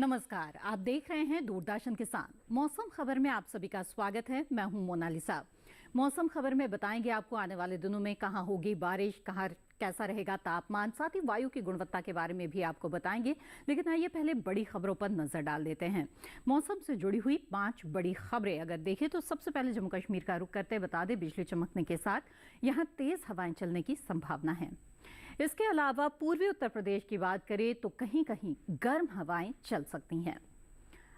नमस्कार, आप देख रहे हैं दूरदर्शन किसान। मौसम खबर में आप सभी का स्वागत है। मैं हूं मोनालिसा। मौसम खबर में बताएंगे आपको आने वाले दिनों में कहां होगी बारिश, कहां कैसा रहेगा तापमान, साथ ही वायु की गुणवत्ता के बारे में भी आपको बताएंगे। लेकिन आइए पहले बड़ी खबरों पर नजर डाल देते हैं। मौसम से जुड़ी हुई 5 बड़ी खबरें अगर देखें तो सबसे पहले जम्मू कश्मीर का रुख करते बता दें, बिजली चमकने के साथ यहां तेज हवाएं चलने की संभावना है। इसके अलावा पूर्वी उत्तर प्रदेश की बात करें तो कहीं कहीं गर्म हवाएं चल सकती हैं।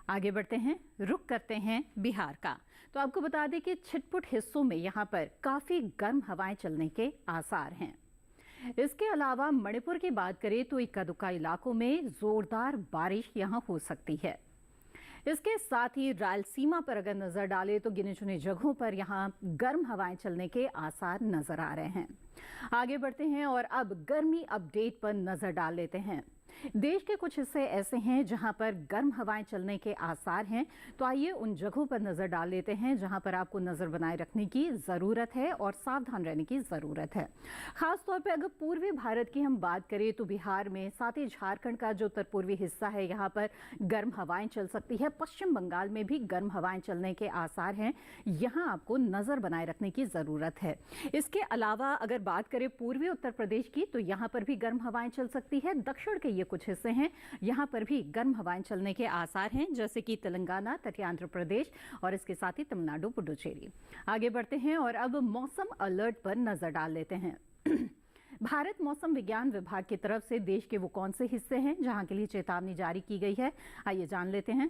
आगे बढ़ते हैं, रुख करते हैं बिहार का। तो आपको बता दें कि छिटपुट हिस्सों में यहां पर काफी गर्म हवाएं चलने के आसार हैं। इसके अलावा मणिपुर की बात करें तो इक्का दुक्का इलाकों में जोरदार बारिश यहां हो सकती है। इसके साथ ही रायलसीमा पर अगर नजर डालें तो गिने चुने जगहों पर यहां गर्म हवाएं चलने के आसार नजर आ रहे हैं। आगे बढ़ते हैं और अब गर्मी अपडेट पर नजर डाल लेते हैं। देश के कुछ हिस्से ऐसे हैं जहां पर गर्म हवाएं चलने के आसार हैं, तो आइए उन जगहों पर नजर डाल लेते हैं जहां पर आपको नजर बनाए रखने की जरूरत है और सावधान रहने की जरूरत है। खासतौर पर अगर पूर्वी भारत की हम बात करें तो बिहार में, साथ ही झारखंड का जो उत्तर पूर्वी हिस्सा है यहां पर गर्म हवाएं चल सकती है। पश्चिम बंगाल में भी गर्म हवाएं चलने के आसार हैं, यहां आपको नजर बनाए रखने की जरूरत है। इसके अलावा अगर बात करें पूर्वी उत्तर प्रदेश की तो यहां पर भी गर्म हवाएं चल सकती है। दक्षिण के कुछ हिस्से हैं, यहां पर भी गर्म हवाएं चलने के आसार हैं, जैसे कि तेलंगाना, तटीय आंध्र प्रदेश और इसके साथ ही तमिलनाडु, पुडुचेरी। आगे बढ़ते हैं और अब मौसम अलर्ट पर नजर डाल लेते हैं। भारत मौसम विज्ञान विभाग की तरफ से देश के वो कौन से हिस्से हैं जहां के लिए चेतावनी जारी की गई है, आइए जान लेते हैं।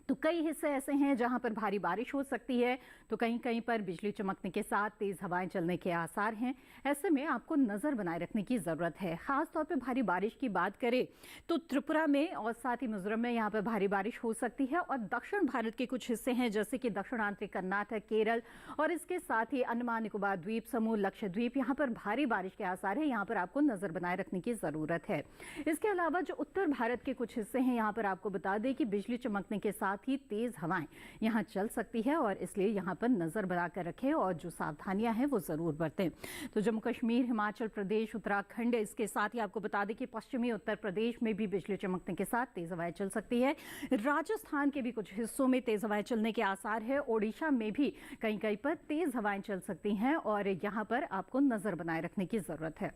तो कई हिस्से ऐसे हैं जहां पर भारी बारिश हो सकती है, तो कहीं कहीं पर बिजली चमकने के साथ तेज हवाएं चलने के आसार हैं। ऐसे में आपको नजर बनाए रखने की जरूरत है। खासतौर पर भारी बारिश की बात करें तो त्रिपुरा में और साथ ही मिजोरम में यहां पर भारी बारिश हो सकती है। और दक्षिण भारत के कुछ हिस्से हैं जैसे कि दक्षिणांतरी कर्नाटक, केरल और इसके साथ ही अंडमान निकोबार द्वीप समूह, लक्षद्वीप, यहां पर भारी बारिश के आसार है। यहां पर आपको नजर बनाए रखने की जरूरत है। इसके अलावा जो उत्तर भारत के कुछ हिस्से हैं यहां पर आपको बता दें कि बिजली चमकने के साथ ही तेज हवाएं यहां चल सकती है और इसलिए यहां पर नजर बनाकर रखें और जो सावधानियां हैं वो जरूर बरतें। तो जम्मू कश्मीर, हिमाचल प्रदेश, उत्तराखंड, इसके साथ ही आपको बता दें कि पश्चिमी उत्तर प्रदेश में भी बिजली चमकने के साथ तेज हवाएं चल सकती है। राजस्थान के भी कुछ हिस्सों में तेज हवाएं चलने के आसार है। ओडिशा में भी कहीं कहीं पर तेज हवाएं चल सकती हैं और यहां पर आपको नजर बनाए रखने की जरूरत है।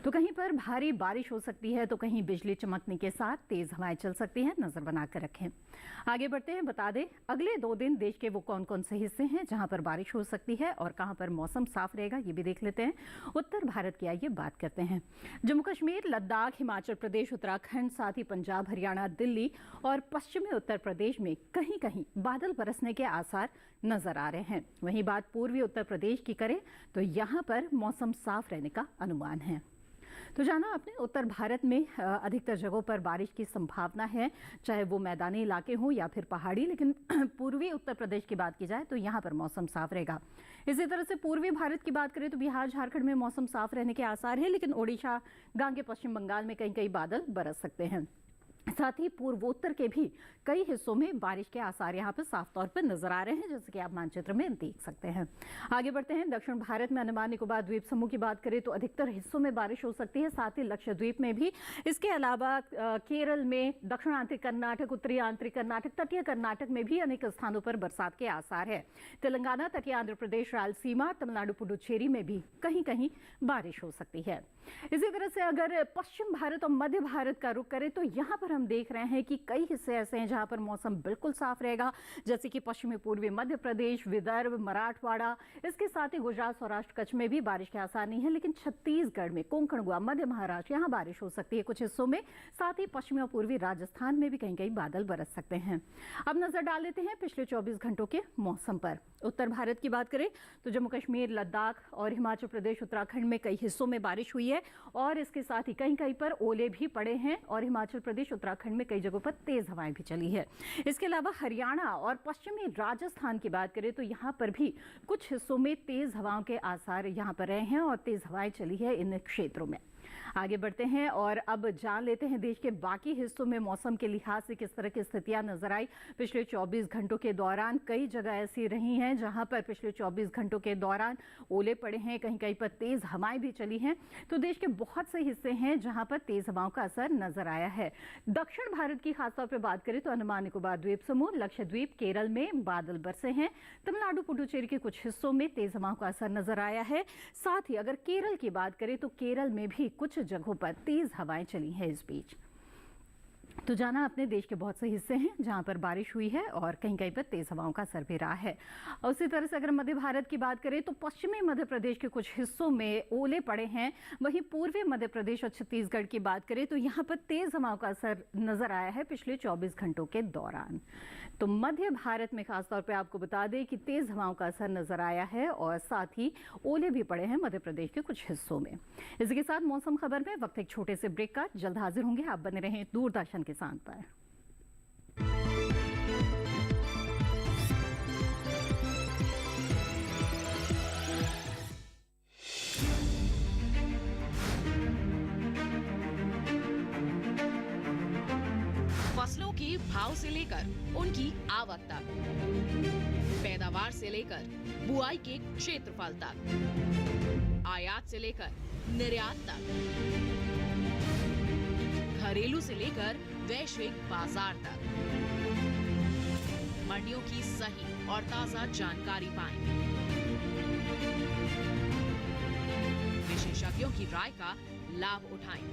तो कहीं पर भारी बारिश हो सकती है तो कहीं बिजली चमकने के साथ तेज हवाएं चल सकती हैं, नजर बनाकर रखें। आगे बढ़ते हैं, बता दें अगले 2 दिन देश के वो कौन कौन से हिस्से हैं जहां पर बारिश हो सकती है और कहां पर मौसम साफ रहेगा, ये भी देख लेते हैं। उत्तर भारत की आइए बात करते हैं। जम्मू कश्मीर, लद्दाख, हिमाचल प्रदेश, उत्तराखंड, साथ ही पंजाब, हरियाणा, दिल्ली और पश्चिमी उत्तर प्रदेश में कहीं कहीं बादल बरसने के आसार नजर आ रहे हैं। वहीं बात पूर्वी उत्तर प्रदेश की करें तो यहां पर मौसम साफ रहने का अनुमान है। तो जाना आपने, उत्तर भारत में अधिकतर जगहों पर बारिश की संभावना है, चाहे वो मैदानी इलाके हों या फिर पहाड़ी। लेकिन पूर्वी उत्तर प्रदेश की बात की जाए तो यहां पर मौसम साफ रहेगा। इसी तरह से पूर्वी भारत की बात करें तो बिहार, झारखंड में मौसम साफ रहने के आसार है, लेकिन ओडिशा, गांगे पश्चिम बंगाल में कहीं कहीं बादल बरस सकते हैं। साथ ही पूर्वोत्तर के भी कई हिस्सों में बारिश के आसार यहां पर साफ तौर पर नजर आ रहे हैं, जैसे कि आप मानचित्र में देख सकते हैं। आगे बढ़ते हैं, दक्षिण भारत में अंडमान निकोबार द्वीप समूह की बात करें तो अधिकतर हिस्सों में बारिश हो सकती है, साथ ही लक्षद्वीप में भी। इसके अलावा केरल में, दक्षिणांतरी कर्नाटक, उत्तरी आंतरिक कर्नाटक, तटीय कर्नाटक में भी अनेक स्थानों पर बरसात के आसार है। तेलंगाना, तटीय आंध्र प्रदेश, रायलसीमा, तमिलनाडु, पुडुचेरी में भी कहीं कहीं बारिश हो सकती है। इसी तरह से अगर पश्चिम भारत और मध्य भारत का रुख करें तो यहां पर हम देख रहे हैं कि कई हिस्से ऐसे हैं जहां पर मौसम बिल्कुल साफ रहेगा, जैसे कि पश्चिमी पूर्वी मध्य प्रदेश, विदर्भ, मराठवाड़ा, इसके साथ ही गुजरात, सौराष्ट्र, कच्छ में भी बारिश के आसार नहीं है। लेकिन छत्तीसगढ़ में, कोंकण, गोवा, मध्य महाराष्ट्र, यहां बारिश हो सकती है कुछ हिस्सों में। साथ ही पश्चिमी और पूर्वी राजस्थान में भी कहीं कहीं बादल बरस सकते हैं। अब नजर डाल लेते हैं पिछले 24 घंटों के मौसम पर। उत्तर भारत की बात करें तो जम्मू कश्मीर, लद्दाख और हिमाचल प्रदेश, उत्तराखंड में कई हिस्सों में बारिश हुई है और इसके साथ ही कहीं कहीं पर ओले भी पड़े हैं और हिमाचल प्रदेश, उत्तराखंड में कई जगहों पर तेज हवाएं भी चली है। इसके अलावा हरियाणा और पश्चिमी राजस्थान की बात करें तो यहां पर भी कुछ हिस्सों में तेज हवाओं के आसार यहां पर रहे हैं और तेज हवाएं चली है इन क्षेत्रों में। आगे बढ़ते हैं और अब जान लेते हैं देश के बाकी हिस्सों में मौसम के लिहाज से किस तरह की स्थितियां नजर आई। पिछले 24 घंटों के दौरान कई जगह ऐसी रही हैं जहां पर पिछले 24 घंटों के दौरान ओले पड़े हैं, कहीं कहीं पर तेज हवाएं भी चली हैं। तो देश के बहुत से हिस्से हैं जहां पर तेज हवाओं का असर नजर आया है। दक्षिण भारत की खासतौर पर बात करें तो अंडमान निकोबार द्वीप समूह, लक्षद्वीप, केरल में बादल बरसे हैं। तमिलनाडु, पुडुचेरी के कुछ हिस्सों में तेज हवाओं का असर नजर आया है। साथ ही अगर केरल की बात करें तो केरल में भी कुछ जगहों पर तेज हवाएं चली हैं। इस बीच तो जाना अपने देश के बहुत से हिस्से हैं जहां पर बारिश हुई है और कहीं कहीं पर तेज हवाओं का असर भी रहा है। और उसी तरह से अगर मध्य भारत की बात करें तो पश्चिमी मध्य प्रदेश के कुछ हिस्सों में ओले पड़े हैं। वहीं पूर्वी मध्य प्रदेश और छत्तीसगढ़ की बात करें तो यहां पर तेज हवाओं का असर नजर आया है पिछले 24 घंटों के दौरान। तो मध्य भारत में खासतौर पर आपको बता दें कि तेज हवाओं का असर नजर आया है और साथ ही ओले भी पड़े हैं मध्य प्रदेश के कुछ हिस्सों में। इसी के साथ मौसम खबर में वक्त एक छोटे से ब्रेक का, जल्द हाजिर होंगे। आप बने रहें दूरदर्शन किसान पर। फसलों के भाव से लेकर उनकी आवक तक, पैदावार से लेकर बुआई के क्षेत्रफल तक, आयात से लेकर निर्यात तक, घरेलू से लेकर वैश्विक बाजार तक, मंडियों की सही और ताजा जानकारी पाएं। विशेषज्ञों की राय का लाभ उठाएं।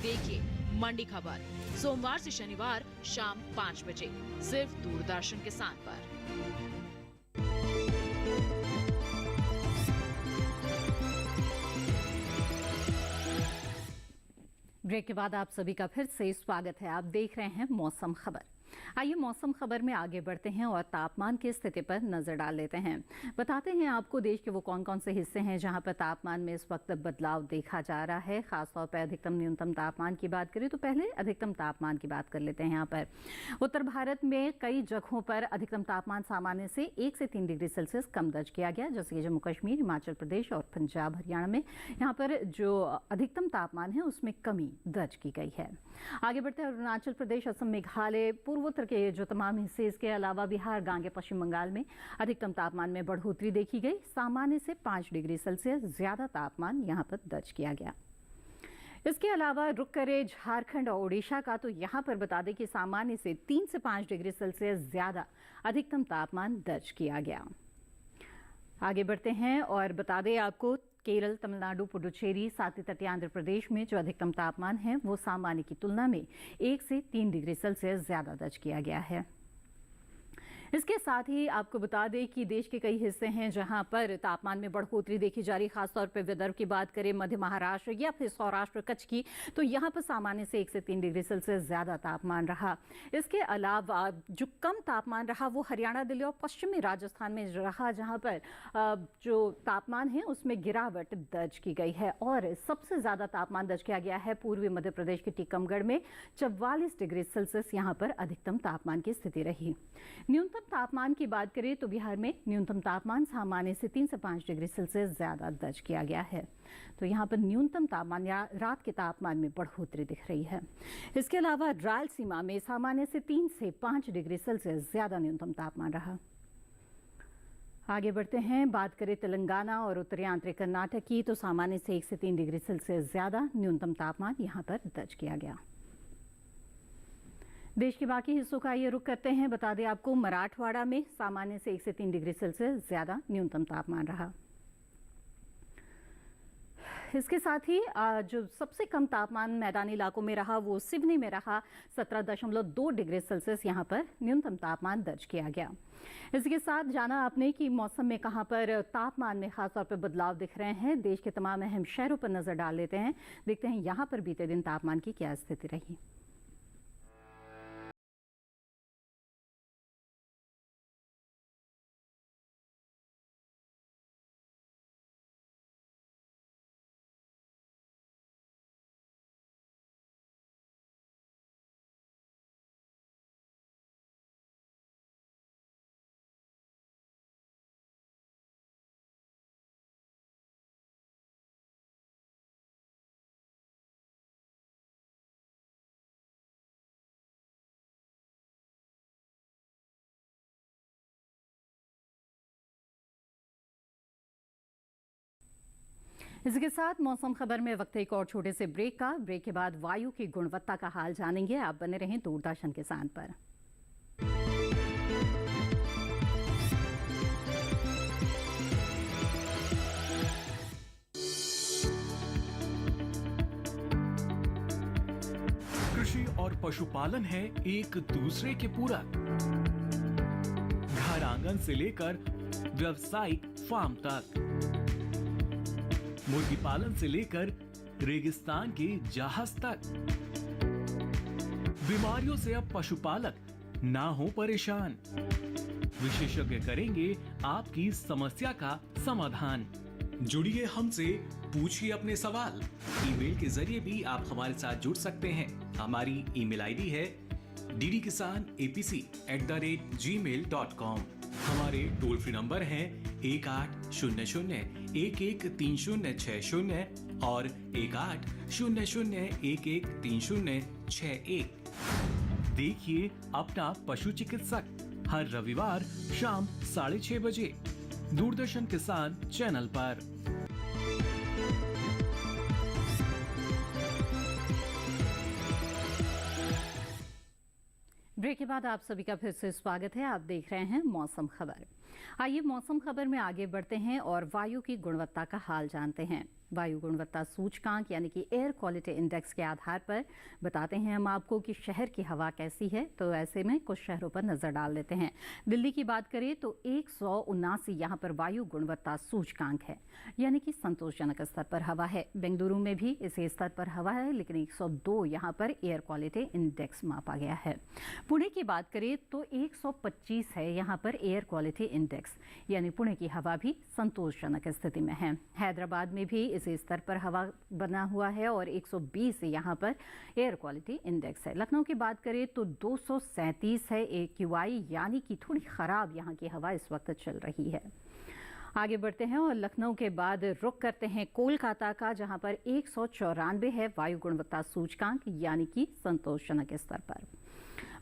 देखिए मंडी खबर सोमवार से शनिवार शाम 5 बजे सिर्फ दूरदर्शन किसान पर। ब्रेक के बाद आप सभी का फिर से स्वागत है। आप देख रहे हैं मौसम खबर। आइए मौसम खबर में आगे बढ़ते हैं और तापमान की स्थिति पर नजर डाल लेते हैं। बताते हैं आपको देश के वो कौन कौन से हिस्से हैं जहां पर तापमान में इस वक्त बदलाव देखा जा रहा है। खासतौर पर अधिकतम न्यूनतम तापमान की बात करें तो पहले अधिकतम तापमान की बात कर लेते हैं। यहाँ पर उत्तर भारत में कई जगहों पर अधिकतम तापमान सामान्य से 1 से 3 डिग्री सेल्सियस कम दर्ज किया गया, जैसे कि जम्मू कश्मीर, हिमाचल प्रदेश और पंजाब हरियाणा में यहाँ पर जो अधिकतम तापमान है उसमें कमी दर्ज की गई है। आगे बढ़ते हैं अरुणाचल प्रदेश, असम, मेघालय, पूर्वोत्तर के जो तमाम हिस्से, इसके अलावा बिहार, गांगे, पश्चिम बंगाल में अधिकतम तापमान में बढ़ोतरी देखी गई। सामान्य से 5 डिग्री सेल्सियस ज्यादा तापमान यहां पर दर्ज किया गया। इसके अलावा रुक करे झारखंड और ओडिशा का, तो यहां पर बता दें कि सामान्य से 3 से 5 डिग्री सेल्सियस ज्यादा अधिकतम तापमान दर्ज किया गया। आगे बढ़ते हैं और बता दें आपको केरल, तमिलनाडु, पुडुचेरी, साथ ही तटीय आंध्र प्रदेश में जो अधिकतम तापमान है वो सामान्य की तुलना में 1 से 3 डिग्री सेल्सियस ज्यादा दर्ज किया गया है। इसके साथ ही आपको बता दें कि देश के कई हिस्से हैं जहां पर तापमान में बढ़ोतरी देखी जा रही। खासतौर पर विदर्भ की बात करें, मध्य महाराष्ट्र या फिर सौराष्ट्र, कच्छ की, तो यहां पर सामान्य से 1 से 3 डिग्री सेल्सियस ज्यादा तापमान रहा। इसके अलावा जो कम तापमान रहा वो हरियाणा, दिल्ली और पश्चिमी राजस्थान में रहा, जहां पर जो तापमान है उसमें गिरावट दर्ज की गई है। और सबसे ज्यादा तापमान दर्ज किया गया है पूर्वी मध्य प्रदेश के टीकमगढ़ में 44 डिग्री सेल्सियस यहाँ पर अधिकतम तापमान की स्थिति रही। न्यूनतम तापमान की बात करें तो बिहार में न्यूनतम तापमान सामान्य से 3 से 5 डिग्री सेल्सियस ज्यादा दर्ज किया गया है। तो यहाँ पर न्यूनतम तापमान या रात के तापमान में बढ़ोतरी दिख रही है। इसके अलावा रायलसीमा में सामान्य से 3 से 5 डिग्री सेल्सियस ज्यादा न्यूनतम तापमान रहा। आगे बढ़ते हैं, बात करें तेलंगाना और उत्तरी आंतरिक कर्नाटक की, तो सामान्य से 1 से 3 डिग्री सेल्सियस ज्यादा न्यूनतम तापमान यहाँ पर दर्ज किया गया। देश के बाकी हिस्सों का ये रुख करते हैं। बता दें आपको मराठवाड़ा में सामान्य से 1 से 3 डिग्री सेल्सियस ज्यादा न्यूनतम तापमान रहा। इसके साथ ही जो सबसे कम तापमान मैदानी इलाकों में रहा वो सिवनी में रहा। 17.2 डिग्री सेल्सियस यहाँ पर न्यूनतम तापमान दर्ज किया गया। इसके साथ जाना आपने कि मौसम में कहां पर तापमान में खासतौर पर बदलाव दिख रहे हैं। देश के तमाम अहम शहरों पर नजर डाल लेते हैं, देखते हैं यहाँ पर बीते दिन तापमान की क्या स्थिति रही। इसके साथ मौसम खबर में वक्त एक और छोटे से ब्रेक के बाद वायु की गुणवत्ता का हाल जानेंगे। आप बने रहें दूरदर्शन किसान पर। कृषि और पशुपालन है एक दूसरे के पूरक। घर आंगन से लेकर व्यावसायिक फार्म तक, मुर्गी पालन से लेकर रेगिस्तान के जहाज तक। बीमारियों से अब पशुपालक ना हो परेशान। विशेषज्ञ करेंगे आपकी समस्या का समाधान। जुड़िए हमसे, पूछिए अपने सवाल। ईमेल के जरिए भी आप हमारे साथ जुड़ सकते हैं। हमारी ईमेल आईडी है ddkisanapc@gmail.com। हमारे टोल फ्री नंबर हैं 1800-113060 और 1800-113061। देखिए अपना पशु चिकित्सक हर रविवार शाम 6:30 बजे दूरदर्शन किसान चैनल पर। ब्रेक के बाद आप सभी का फिर से स्वागत है। आप देख रहे हैं मौसम खबर। आइए मौसम खबर में आगे बढ़ते हैं और वायु की गुणवत्ता का हाल जानते हैं। वायु गुणवत्ता सूचकांक यानी कि एयर क्वालिटी इंडेक्स के आधार पर बताते हैं हम आपको कि शहर की हवा कैसी है। तो ऐसे में कुछ शहरों पर नजर डाल लेते हैं। दिल्ली की बात करें तो 179 यहाँ पर वायु गुणवत्ता सूचकांक है, यानी कि संतोषजनक स्तर पर हवा है। बेंगलुरु में भी इसी स्तर पर हवा है, लेकिन 102 यहाँ पर एयर क्वालिटी इंडेक्स मापा गया है। पुणे की बात करें तो 125 है यहाँ पर एयर क्वालिटी इंडेक्स, यानी पुणे की हवा भी संतोषजनक स्थिति में है। हैदराबाद में भी इसी स्तर पर हवा बना हुआ है और 120 यहाँ पर एयर क्वालिटी इंडेक्स है। लखनऊ की बात करें तो 237 है AQI, यानी कि थोड़ी खराब यहाँ की हवा इस वक्त चल रही है। आगे बढ़ते हैं और लखनऊ के बाद रुख करते हैं कोलकाता का, जहां पर 194 है वायु गुणवत्ता सूचकांक, यानी कि संतोषजनक स्तर पर।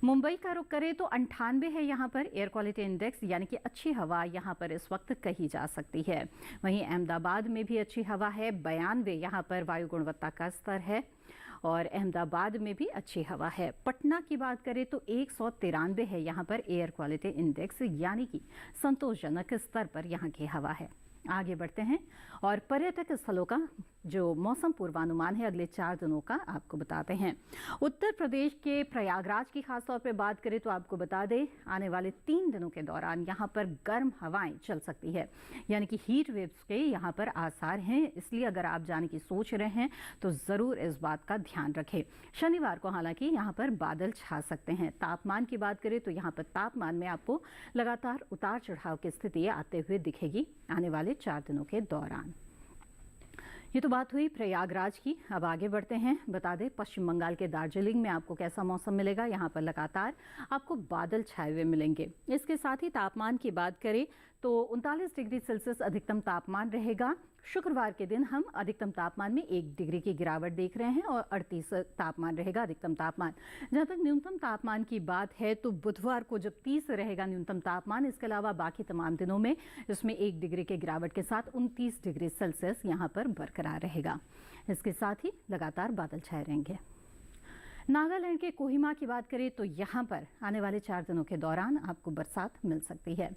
मुंबई का रुख करें तो 98 है यहाँ पर एयर क्वालिटी इंडेक्स, यानी कि अच्छी हवा यहाँ पर इस वक्त कही जा सकती है। वहीं अहमदाबाद में भी अच्छी हवा है, 92 यहाँ पर वायु गुणवत्ता का स्तर है और अहमदाबाद में भी अच्छी हवा है। पटना की बात करें तो 193 है यहाँ पर एयर क्वालिटी इंडेक्स, यानी कि संतोषजनक स्तर पर यहाँ की हवा है। आगे बढ़ते हैं और पर्यटक स्थलों का जो मौसम पूर्वानुमान है अगले 4 दिनों का आपको बताते हैं। उत्तर प्रदेश के प्रयागराज की खासतौर पर बात करें तो आपको बता दें आने वाले 3 दिनों के दौरान यहाँ पर गर्म हवाएं चल सकती है, यानी कि हीट वेव्स के यहाँ पर आसार हैं। इसलिए अगर आप जाने की सोच रहे हैं तो ज़रूर इस बात का ध्यान रखें। शनिवार को हालांकि यहाँ पर बादल छा सकते हैं। तापमान की बात करें तो यहाँ पर तापमान में आपको लगातार उतार चढ़ाव की स्थिति आते हुए दिखेगी आने वाले 4 दिनों के दौरान। ये तो बात हुई प्रयागराज की। अब आगे बढ़ते हैं। बता दें पश्चिम बंगाल के दार्जिलिंग में आपको कैसा मौसम मिलेगा। यहाँ पर लगातार आपको बादल छाए हुए मिलेंगे। इसके साथ ही तापमान की बात करें तो 39 डिग्री सेल्सियस अधिकतम तापमान रहेगा। शुक्रवार के दिन हम अधिकतम तापमान में 1 डिग्री की गिरावट देख रहे हैं और 38 तापमान रहेगा अधिकतम तापमान। जहां तक न्यूनतम तापमान की बात है तो बुधवार को जब 30 रहेगा न्यूनतम तापमान, इसके अलावा बाकी तमाम दिनों में इसमें 1 डिग्री के गिरावट के साथ 29 डिग्री सेल्सियस यहाँ पर बरकरार रहेगा। इसके साथ ही लगातार बादल छाए रहेंगे। नागालैंड के कोहिमा की बात करें तो यहाँ पर आने वाले 4 दिनों के दौरान आपको बरसात मिल सकती है।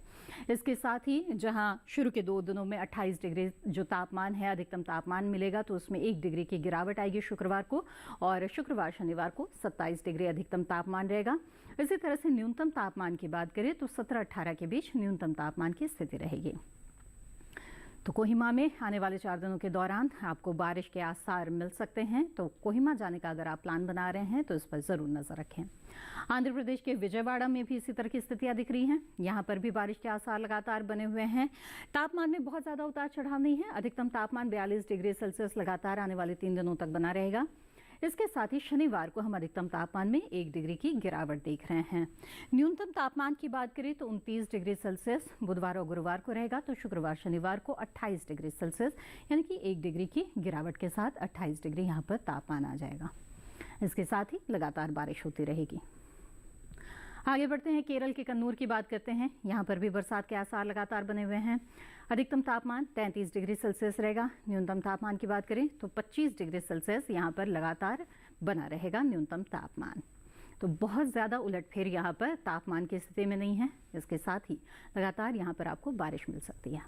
इसके साथ ही जहाँ शुरू के 2 दिनों में 28 डिग्री जो तापमान है अधिकतम तापमान मिलेगा, तो उसमें 1 डिग्री की गिरावट आएगी शुक्रवार को और शुक्रवार शनिवार को 27 डिग्री अधिकतम तापमान रहेगा। इसी तरह से न्यूनतम तापमान की बात करें तो 17-18 के बीच न्यूनतम तापमान की स्थिति रहेगी। तो कोहिमा में आने वाले 4 दिनों के दौरान आपको बारिश के आसार मिल सकते हैं। तो कोहिमा जाने का अगर आप प्लान बना रहे हैं तो इस पर ज़रूर नज़र रखें। आंध्र प्रदेश के विजयवाड़ा में भी इसी तरह की स्थितियां दिख रही हैं। यहाँ पर भी बारिश के आसार लगातार बने हुए हैं। तापमान में बहुत ज़्यादा उतार चढ़ाव नहीं है। अधिकतम तापमान 42 डिग्री सेल्सियस लगातार आने वाले 3 दिनों तक बना रहेगा। इसके साथ ही शनिवार को हम अधिकतम तापमान में 1 डिग्री की गिरावट देख रहे हैं। न्यूनतम तापमान की बात करें तो 29 डिग्री सेल्सियस बुधवार और गुरुवार को रहेगा। तो शुक्रवार शनिवार को 28 डिग्री सेल्सियस यानी कि 1 डिग्री की गिरावट के साथ 28 डिग्री यहाँ पर तापमान आ जाएगा। इसके साथ ही लगातार बारिश होती रहेगी। आगे बढ़ते हैं, केरल के कन्नूर की बात करते हैं। यहाँ पर भी बरसात के आसार लगातार बने हुए हैं। अधिकतम तापमान 33 डिग्री सेल्सियस रहेगा। न्यूनतम तापमान की बात करें तो 25 डिग्री सेल्सियस यहाँ पर लगातार बना रहेगा न्यूनतम तापमान। तो बहुत ज़्यादा उलटफेर यहाँ पर तापमान की स्थिति में नहीं है। इसके साथ ही लगातार यहाँ पर आपको बारिश मिल सकती है।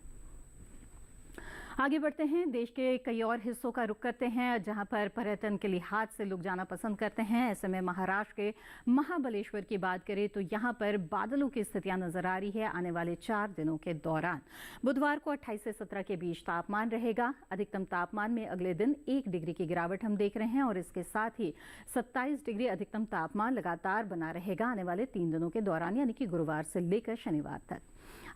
आगे बढ़ते हैं, देश के कई और हिस्सों का रुख करते हैं जहां पर पर्यटन के लिहाज से लोग जाना पसंद करते हैं। ऐसे में महाराष्ट्र के महाबलेश्वर की बात करें तो यहां पर बादलों की स्थितियां नजर आ रही है। आने वाले 4 दिनों के दौरान बुधवार को 28 से 17 के बीच तापमान रहेगा। अधिकतम तापमान में अगले दिन 1 डिग्री की गिरावट हम देख रहे हैं और इसके साथ ही 27 डिग्री अधिकतम तापमान लगातार बना रहेगा आने वाले 3 दिनों के दौरान, यानी कि गुरुवार से लेकर शनिवार तक।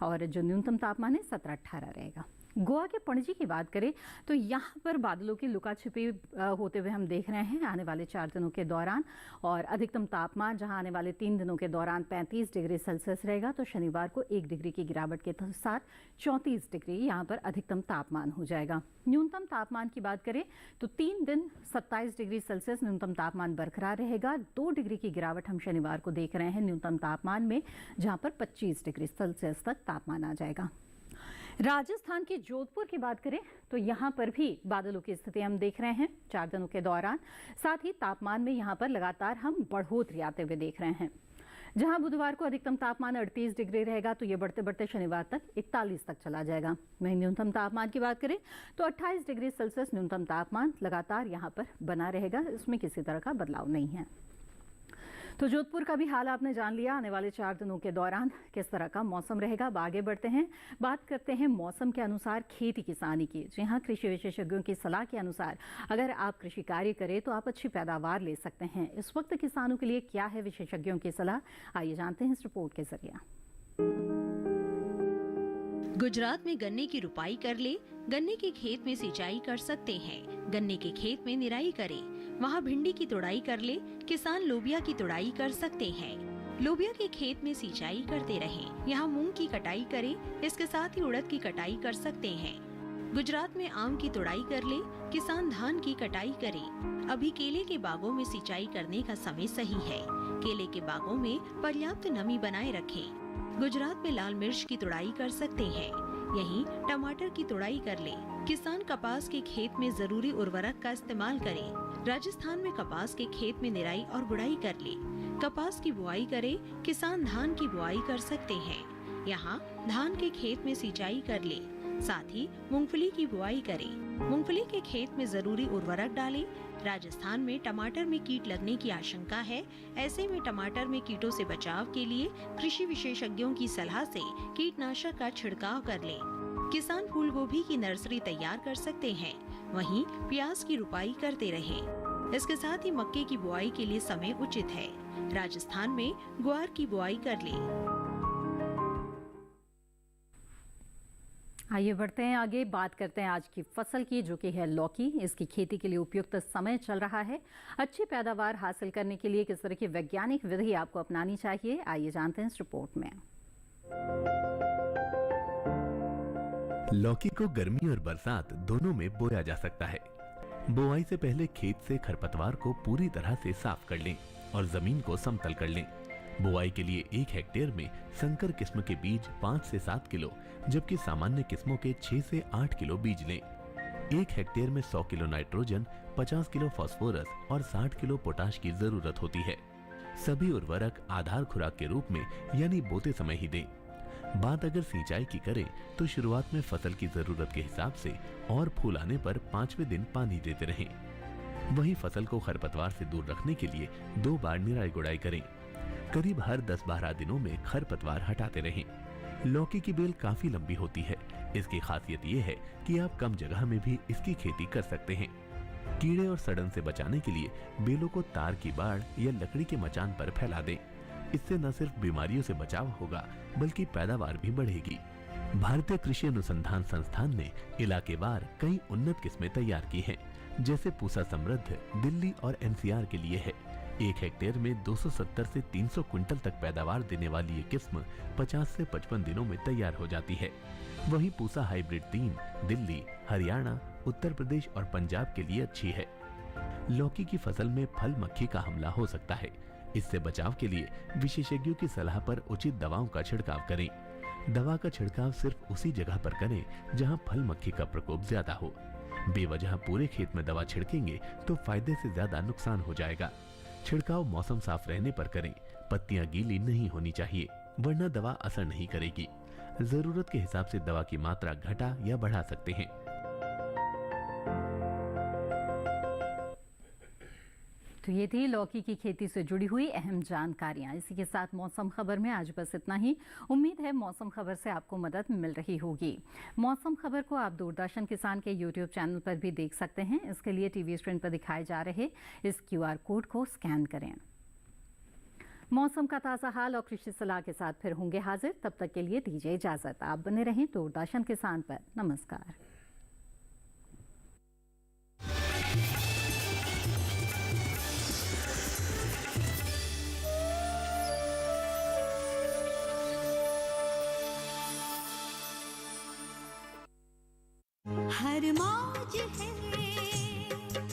और जो न्यूनतम तापमान है 17-18 रहेगा। गोवा के पणजी की बात करें तो यहाँ पर बादलों की लुका छिपी होते हुए हम देख रहे हैं आने वाले 4 दिनों के दौरान। और अधिकतम तापमान जहाँ आने वाले 3 दिनों के दौरान 35 डिग्री सेल्सियस रहेगा, तो शनिवार को 1 डिग्री की गिरावट के साथ 34 डिग्री यहाँ पर अधिकतम तापमान हो जाएगा। न्यूनतम तापमान की बात करें तो 3 दिन 27 डिग्री सेल्सियस न्यूनतम तापमान बरकरार रहेगा। 2 डिग्री की गिरावट हम शनिवार को देख रहे हैं न्यूनतम तापमान में, जहाँ पर 25 डिग्री सेल्सियस तक तापमान आ जाएगा। राजस्थान के जोधपुर की बात करें तो यहाँ पर भी बादलों की स्थिति हम देख रहे हैं 4 दिनों के दौरान। साथ ही तापमान में यहाँ पर लगातार हम बढ़ोतरी आते हुए देख रहे हैं। जहाँ बुधवार को अधिकतम तापमान 38 डिग्री रहेगा, तो ये बढ़ते बढ़ते शनिवार तक 41 तक चला जाएगा। वहीं न्यूनतम तापमान की बात करें तो 28 डिग्री सेल्सियस न्यूनतम तापमान लगातार यहाँ पर बना रहेगा। इसमें किसी तरह का बदलाव नहीं है। तो जोधपुर का भी हाल आपने जान लिया। आने वाले 4 दिनों के दौरान किस तरह का मौसम रहेगा। अब आगे बढ़ते हैं, बात करते हैं मौसम के अनुसार खेती किसानी की। जी हाँ, कृषि विशेषज्ञों की सलाह के अनुसार अगर आप कृषि कार्य करें तो आप अच्छी पैदावार ले सकते हैं। इस वक्त किसानों के लिए क्या है विशेषज्ञों की सलाह, आइए जानते हैं इस रिपोर्ट के जरिए। गुजरात में गन्ने की रुपाई कर ले, गन्ने के खेत में सिंचाई कर सकते हैं, गन्ने के खेत में निराई करें, वहाँ भिंडी की तुड़ाई कर ले, किसान लोबिया की तुड़ाई कर सकते हैं। लोबिया के खेत में सिंचाई करते रहें, यहाँ मूंग की कटाई करें, इसके साथ ही उड़द की कटाई कर सकते हैं। गुजरात में आम की तुड़ाई कर ले, किसान धान की कटाई करें। अभी केले के बागों में सिंचाई करने का समय सही है। केले के बागों में पर्याप्त नमी बनाए रखें। गुजरात में लाल मिर्च की तुड़ाई कर सकते हैं। यहीं टमाटर की तुड़ाई कर ले। किसान कपास के खेत में जरूरी उर्वरक का इस्तेमाल करें। राजस्थान में कपास के खेत में निराई और गुड़ाई कर ले। कपास की बुआई करे, किसान धान की बुआई कर सकते हैं। यहाँ धान के खेत में सिंचाई कर ले। साथ ही मूंगफली की बुआई करें। मूंगफली के खेत में जरूरी उर्वरक डालें। राजस्थान में टमाटर में कीट लगने की आशंका है। ऐसे में टमाटर में कीटों से बचाव के लिए कृषि विशेषज्ञों की सलाह से कीटनाशक का छिड़काव कर लें। किसान फूल गोभी की नर्सरी तैयार कर सकते हैं। वहीं प्याज की रुपाई करते रहें। इसके साथ ही मक्के की बुआई के लिए समय उचित है। राजस्थान में ग्वार की बुआई कर लें। आइए बढ़ते हैं आगे, बात करते हैं आज की फसल की, जो कि है लौकी। इसकी खेती के लिए उपयुक्त समय चल रहा है। अच्छी पैदावार हासिल करने के लिए किस तरह की वैज्ञानिक विधि आपको अपनानी चाहिए, आइए जानते हैं इस रिपोर्ट में। लौकी को गर्मी और बरसात दोनों में बोया जा सकता है। बुआई से पहले खेत से खरपतवार को पूरी तरह से साफ कर लें और जमीन को समतल कर लें। बुआई के लिए 1 हेक्टेयर में संकर किस्म के बीज 5 से 7 किलो, जबकि सामान्य किस्मों के 6 से 8 किलो बीज लें। 1 हेक्टेयर में 100 किलो नाइट्रोजन, 50 किलो फास्फोरस और 60 किलो पोटाश की जरूरत होती है। सभी उर्वरक आधार खुराक के रूप में यानी बोते समय ही दें। बात अगर सिंचाई की करें तो शुरुआत में फसल की जरूरत के हिसाब से और फूल आने पर 5वें दिन पानी देते रहें। वहीं फसल को खरपतवार से दूर रखने के लिए 2 बार निराई गुड़ाई करें। करीब हर 10-12 दिनों में खरपतवार हटाते रहें। लौकी की बेल काफी लंबी होती है। इसकी खासियत ये है कि आप कम जगह में भी इसकी खेती कर सकते हैं। कीड़े और सड़न से बचाने के लिए बेलों को तार की बाड़ या लकड़ी के मचान पर फैला दें। इससे न सिर्फ बीमारियों से बचाव होगा बल्कि पैदावार भी बढ़ेगी। भारतीय कृषि अनुसंधान संस्थान ने इलाकेवार कई उन्नत किस्में तैयार की हैं, जैसे पूसा समृद्ध दिल्ली और एनसीआर के लिए है। 1 हेक्टेयर में 270 से 300 क्विंटल तक पैदावार देने वाली ये किस्म 50 से 55 दिनों में तैयार हो जाती है। वहीं पूसा हाइब्रिड 3 दिल्ली, हरियाणा, उत्तर प्रदेश और पंजाब के लिए अच्छी है। लौकी की फसल में फल मक्खी का हमला हो सकता है, इससे बचाव के लिए विशेषज्ञों की सलाह पर उचित दवाओं का छिड़काव करें। दवा का छिड़काव सिर्फ उसी जगह पर करें जहां फल मक्खी का प्रकोप ज्यादा हो। बेवजह पूरे खेत में दवा छिड़केंगे तो फायदे से ज्यादा नुकसान हो जाएगा। छिड़काव मौसम साफ रहने पर करें। पत्तियां गीली नहीं होनी चाहिए, वरना दवा असर नहीं करेगी। जरूरत के हिसाब से दवा की मात्रा घटा या बढ़ा सकते हैं। तो ये थी लौकी की खेती से जुड़ी हुई अहम जानकारियां। इसी के साथ मौसम खबर में आज बस इतना ही। उम्मीद है मौसम खबर से आपको मदद मिल रही होगी। मौसम खबर को आप दूरदर्शन किसान के YouTube चैनल पर भी देख सकते हैं। इसके लिए टीवी स्क्रीन पर दिखाए जा रहे इस QR कोड को स्कैन करें। मौसम का ताज़ा हाल और कृषि सलाह के साथ फिर होंगे हाजिर। तब तक के लिए दीजिए इजाजत। आप बने रहें दूरदर्शन किसान पर। नमस्कार। हर मौज है